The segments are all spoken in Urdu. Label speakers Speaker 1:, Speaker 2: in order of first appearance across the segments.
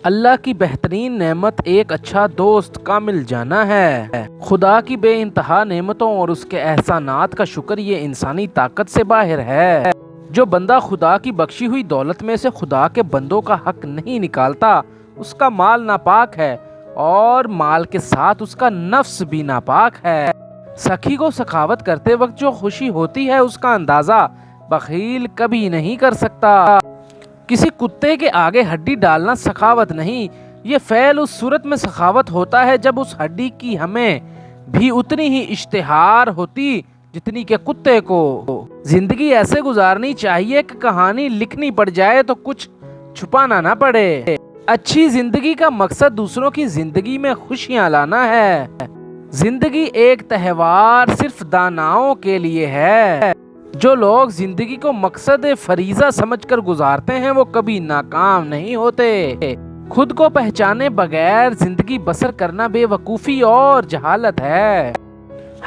Speaker 1: اللہ کی بہترین نعمت ایک اچھا دوست کا مل جانا ہے۔ خدا کی بے انتہا نعمتوں اور اس کے احسانات کا شکر یہ انسانی طاقت سے باہر ہے۔ جو بندہ خدا کی بخشی ہوئی دولت میں سے خدا کے بندوں کا حق نہیں نکالتا، اس کا مال ناپاک ہے اور مال کے ساتھ اس کا نفس بھی ناپاک ہے۔ سخی کو سخاوت کرتے وقت جو خوشی ہوتی ہے اس کا اندازہ بخیل کبھی نہیں کر سکتا۔ کسی کتے کے آگے ہڈی ڈالنا سخاوت نہیں، یہ فعل اس صورت میں سخاوت ہوتا ہے جب اس ہڈی کی ہمیں بھی اتنی ہی اشتہار ہوتی جتنی کہ کتے کو۔ زندگی ایسے گزارنی چاہیے کہ کہانی لکھنی پڑ جائے تو کچھ چھپانا نہ پڑے۔ اچھی زندگی کا مقصد دوسروں کی زندگی میں خوشیاں لانا ہے۔ زندگی ایک تہوار صرف داناؤں کے لیے ہے۔ جو لوگ زندگی کو مقصد فریضہ سمجھ کر گزارتے ہیں وہ کبھی ناکام نہیں ہوتے۔ خود کو پہچانے بغیر زندگی بسر کرنا بے وقوفی اور جہالت ہے۔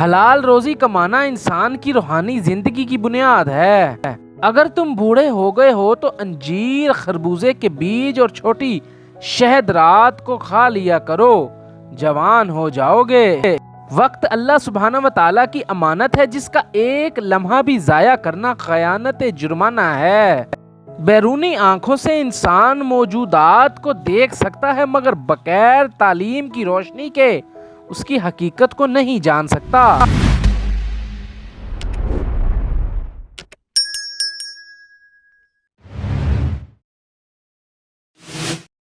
Speaker 1: حلال روزی کمانا انسان کی روحانی زندگی کی بنیاد ہے۔ اگر تم بوڑھے ہو گئے ہو تو انجیر، خربوزے کے بیج اور چھوٹی شہد رات کو کھا لیا کرو، جوان ہو جاؤ گے۔ وقت اللہ سبحانہ و تعالیٰ کی امانت ہے جس کا ایک لمحہ بھی ضائع کرنا خیانت جرمانہ ہے۔ بیرونی آنکھوں سے انسان موجودات کو دیکھ سکتا ہے مگر بغیر تعلیم کی روشنی کے اس کی حقیقت کو نہیں جان سکتا۔